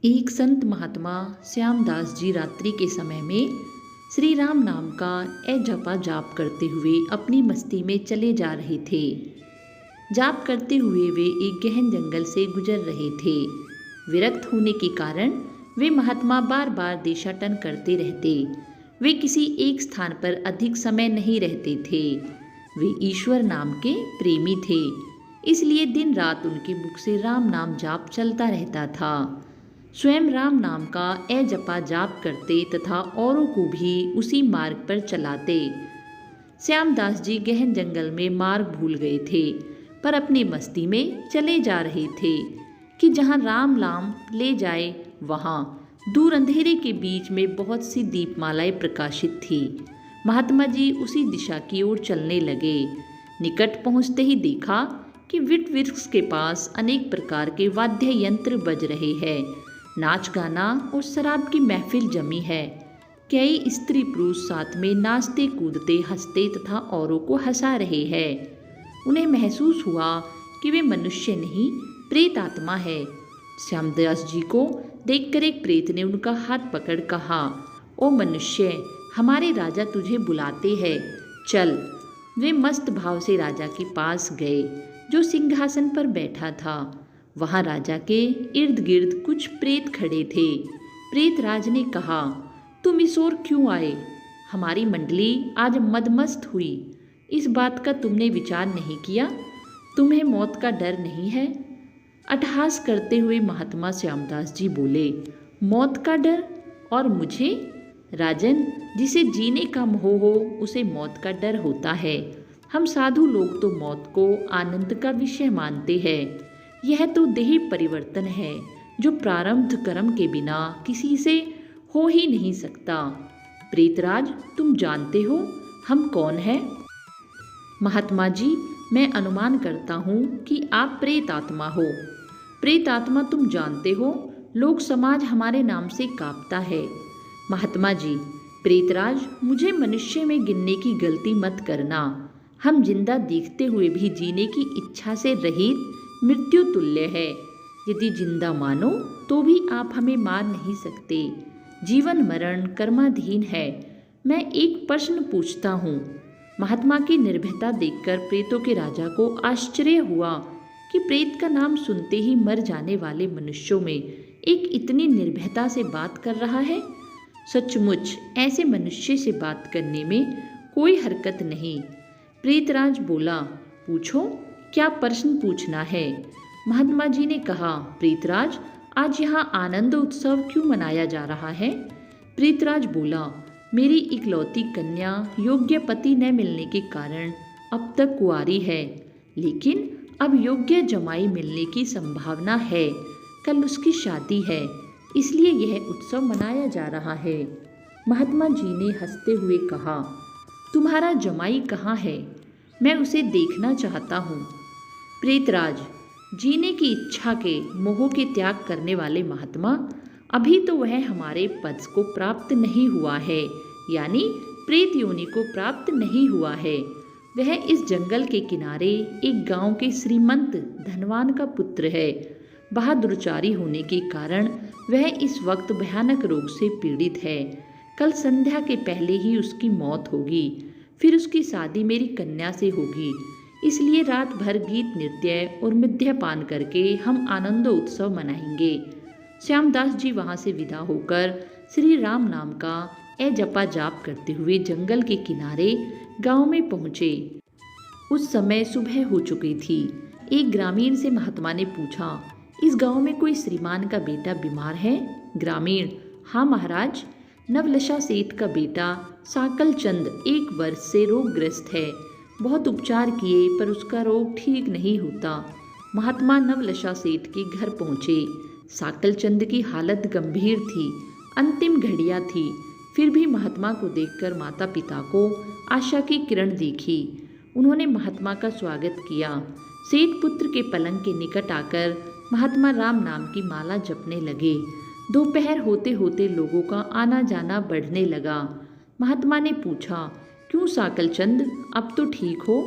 एक संत महात्मा श्यामदास जी रात्रि के समय में श्री राम नाम का जपा जाप करते हुए अपनी मस्ती में चले जा रहे थे। जाप करते हुए वे एक गहन जंगल से गुजर रहे थे। विरक्त होने के कारण वे महात्मा बार बार देशाटन करते रहते। वे किसी एक स्थान पर अधिक समय नहीं रहते थे। वे ईश्वर नाम के प्रेमी थे, इसलिए दिन रात उनके मुख से राम नाम जाप चलता रहता था। स्वयं राम नाम का जपा जाप करते तथा औरों को भी उसी मार्ग पर चलाते। श्यामदास जी गहन जंगल में मार्ग भूल गए थे, पर अपनी मस्ती में चले जा रहे थे कि जहाँ राम नाम ले जाए वहाँ दूर अंधेरे के बीच में बहुत सी दीपमालाएं प्रकाशित थी। महात्मा जी उसी दिशा की ओर चलने लगे। निकट पहुँचते ही देखा कि वट वृक्ष के पास अनेक प्रकार के वाद्य यंत्र बज रहे हैं। नाच गाना और शराब की महफिल जमी है। कई स्त्री पुरुष साथ में नाचते कूदते हंसते तथा औरों को हंसा रहे हैं। उन्हें महसूस हुआ कि वे मनुष्य नहीं प्रेत आत्मा है। श्यामदास जी को देखकर एक प्रेत ने उनका हाथ पकड़ कहा, ओ मनुष्य, हमारे राजा तुझे बुलाते हैं, चल। वे मस्त भाव से राजा के पास गए जो सिंहासन पर बैठा था। वहाँ राजा के इर्द गिर्द कुछ प्रेत खड़े थे। प्रेत राज ने कहा, तुम इस ओर क्यों आए? हमारी मंडली आज मदमस्त हुई। इस बात का तुमने विचार नहीं किया? तुम्हें मौत का डर नहीं है? अट्टहास करते हुए महात्मा श्यामदास जी बोले, मौत का डर? और मुझे? राजन, जिसे जीने का मोह हो उसे मौत का डर होता है। हम साधु लोग तो मौत को आनंद का विषय मानते हैं। यह तो देह परिवर्तन है जो प्रारब्ध कर्म के बिना किसी से हो ही नहीं सकता। प्रेतराज, तुम जानते हो हम कौन हैं? महात्मा जी, मैं अनुमान करता हूँ कि आप प्रेत आत्मा हो। प्रेत आत्मा तुम जानते हो, लोक समाज हमारे नाम से कांपता है। महात्मा जी, प्रेतराज, मुझे मनुष्य में गिनने की गलती मत करना। हम जिंदा दिखते हुए भी जीने की इच्छा से रहित मृत्यु तुल्य है। यदि जिंदा मानो तो भी आप हमें मार नहीं सकते। जीवन मरण कर्माधीन है। मैं एक प्रश्न पूछता हूँ। महात्मा की निर्भयता देखकर प्रेतों के राजा को आश्चर्य हुआ कि प्रेत का नाम सुनते ही मर जाने वाले मनुष्यों में एक इतनी निर्भयता से बात कर रहा है। सचमुच ऐसे मनुष्य से बात करने में कोई हरकत नहीं। प्रेतराज बोला, पूछो, क्या प्रश्न पूछना है? महात्मा जी ने कहा, प्रेतराज, आज यहाँ आनंद उत्सव क्यों मनाया जा रहा है? प्रेतराज बोला, मेरी इकलौती कन्या योग्य पति न मिलने के कारण अब तक कुंवारी है, लेकिन अब योग्य जमाई मिलने की संभावना है। कल उसकी शादी है, इसलिए यह उत्सव मनाया जा रहा है। महात्मा जी ने हंसते हुए कहा, तुम्हारा जमाई कहाँ है? मैं उसे देखना चाहता हूँ। प्रेतराज, जीने की इच्छा के मोह के त्याग करने वाले महात्मा, अभी तो वह हमारे पद को प्राप्त नहीं हुआ है, यानी प्रेत योनि को प्राप्त नहीं हुआ है। वह इस जंगल के किनारे एक गांव के श्रीमंत धनवान का पुत्र है। बहादुरचारी होने के कारण वह इस वक्त भयानक रोग से पीड़ित है। कल संध्या के पहले ही उसकी मौत होगी, फिर उसकी शादी मेरी कन्या से होगी। इसलिए रात भर गीत नृत्य और मद्यपान करके हम आनंद उत्सव मनाएंगे। श्यामदास जी वहाँ से विदा होकर श्री राम नाम का जपा जाप करते हुए जंगल के किनारे गांव में पहुँचे। उस समय सुबह हो चुकी थी। एक ग्रामीण से महात्मा ने पूछा, इस गांव में कोई श्रीमान का बेटा बीमार है? ग्रामीण, हाँ महाराज, नवलशा सेठ का बेटा साकल चंद 1 वर्ष से रोगग्रस्त है। बहुत उपचार किए पर उसका रोग ठीक नहीं होता। महात्मा नवलशा सेठ के घर पहुँचे। साकल चंद की हालत गंभीर थी, अंतिम घड़ियाँ थी। फिर भी महात्मा को देखकर माता पिता को आशा की किरण दिखी। उन्होंने महात्मा का स्वागत किया। सेठ पुत्र के पलंग के निकट आकर महात्मा राम नाम की माला जपने लगे। दोपहर होते होते लोगों का आना जाना बढ़ने लगा। महात्मा ने पूछा, क्यों साकल चंद, अब तो ठीक हो?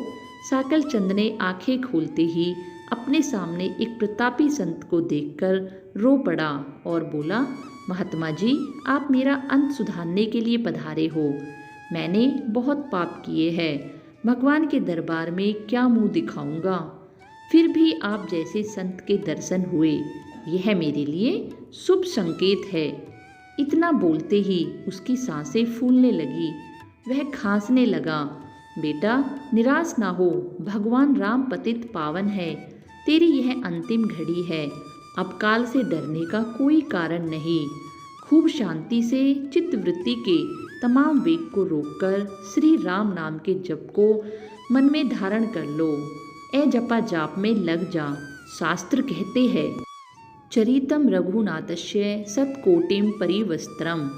साकल चंद ने आंखें खोलते ही अपने सामने एक प्रतापी संत को देखकर रो पड़ा और बोला, महात्मा जी, आप मेरा अंत सुधारने के लिए पधारे हो। मैंने बहुत पाप किए हैं, भगवान के दरबार में क्या मुंह दिखाऊंगा। फिर भी आप जैसे संत के दर्शन हुए, यह मेरे लिए शुभ संकेत है। इतना बोलते ही उसकी सांसें फूलने लगी, वह खांसने लगा। बेटा, निराश ना हो, भगवान राम पतित पावन है। तेरी यह अंतिम घड़ी है, अब काल से डरने का कोई कारण नहीं। खूब शांति से चित्तवृत्ति के तमाम वेग को रोककर श्री राम नाम के जप को मन में धारण कर लो। ए जपा जाप में लग जा। शास्त्र कहते हैं, चरितम रघुनाथस्य सतकोटिम परिवस्त्रम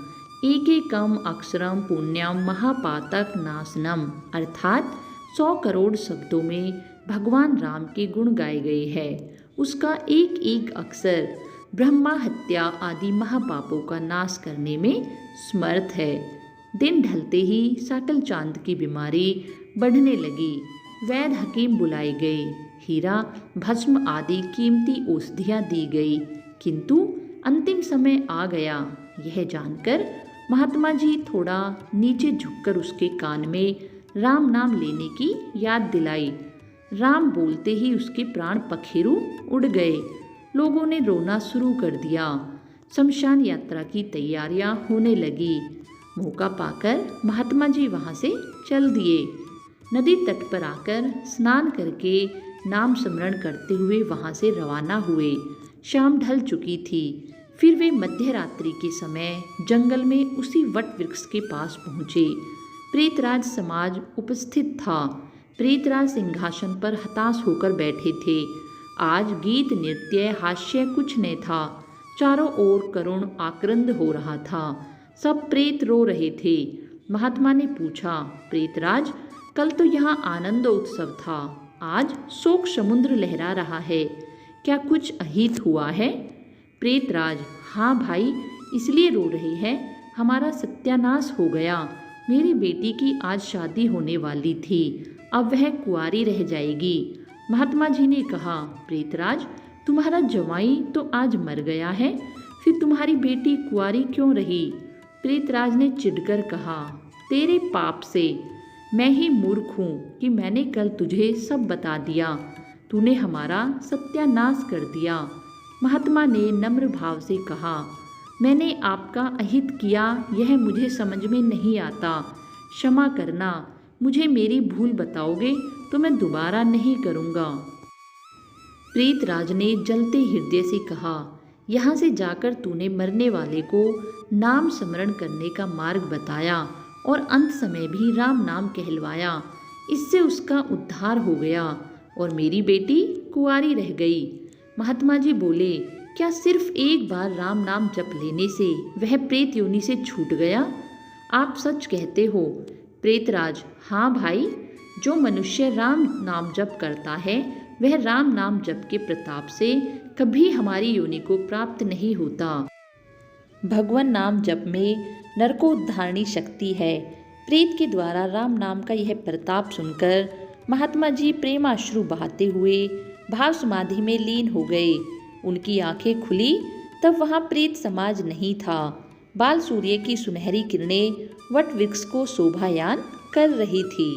एकेकम अक्षरम पुण्यम महापातक नाशनम। अर्थात 100 करोड़ शब्दों में भगवान राम के गुण गाए गए हैं। उसका एक एक अक्षर ब्रह्मा हत्या आदि महापापों का नाश करने में समर्थ है। दिन ढलते ही साटल चांद की बीमारी बढ़ने लगी। वैद्य हकीम बुलाए गए, हीरा भस्म आदि कीमती औषधियाँ दी गई, किंतु अंतिम समय आ गया। यह जानकर महात्मा जी थोड़ा नीचे झुककर उसके कान में राम नाम लेने की याद दिलाई। राम बोलते ही उसके प्राण पखेरु उड़ गए। लोगों ने रोना शुरू कर दिया। शमशान यात्रा की तैयारियां होने लगी। मौका पाकर महात्मा जी वहां से चल दिए। नदी तट पर आकर स्नान करके नाम स्मरण करते हुए वहां से रवाना हुए। शाम ढल चुकी थी। फिर वे मध्य रात्रि के समय जंगल में उसी वट वृक्ष के पास पहुँचे। प्रेतराज समाज उपस्थित था। प्रेतराज सिंहासन पर हताश होकर बैठे थे। आज गीत नृत्य हास्य कुछ न था। चारों ओर करुण आक्रंद हो रहा था। सब प्रेत रो रहे थे। महात्मा ने पूछा, प्रेतराज, कल तो यहाँ आनंद उत्सव था, आज शोक समुद्र लहरा रहा है, क्या कुछ अहित हुआ है? प्रेतराज, हाँ भाई, इसलिए रो रहे हैं, हमारा सत्यानाश हो गया। मेरी बेटी की आज शादी होने वाली थी, अब वह कुंवारी रह जाएगी। महात्मा जी ने कहा, प्रेतराज, तुम्हारा जवाई तो आज मर गया है, फिर तुम्हारी बेटी कुंवारी क्यों रही? प्रेतराज ने चिढ़कर कहा, तेरे पाप से। मैं ही मूर्ख हूँ कि मैंने कल तुझे सब बता दिया। तूने हमारा सत्यानाश कर दिया। महात्मा ने नम्र भाव से कहा, मैंने आपका अहित किया, यह मुझे समझ में नहीं आता। क्षमा करना, मुझे मेरी भूल बताओगे तो मैं दोबारा नहीं करूँगा। प्रेतराज ने जलते हृदय से कहा, यहाँ से जाकर तूने मरने वाले को नाम स्मरण करने का मार्ग बताया और अंत समय भी राम नाम कहलवाया। इससे उसका उद्धार हो गया और मेरी बेटी कुंवारी रह गई। महात्मा जी बोले, क्या सिर्फ एक बार राम नाम जप लेने से वह प्रेत योनि से छूट गया? आप सच कहते हो। प्रेतराज, हाँ भाई, जो मनुष्य राम नाम जप करता है वह राम नाम जप के प्रताप से कभी हमारी योनि को प्राप्त नहीं होता। भगवान नाम जप में नरकोद्धारणी शक्ति है। प्रेत के द्वारा राम नाम का यह प्रताप सुनकर महात्मा जी प्रेमाश्रु बहाते हुए भाव समाधि में लीन हो गए। उनकी आंखें खुली तब वहाँ प्रेत समाज नहीं था। बाल सूर्य की सुनहरी किरणें वट वृक्ष को शोभायान कर रही थी।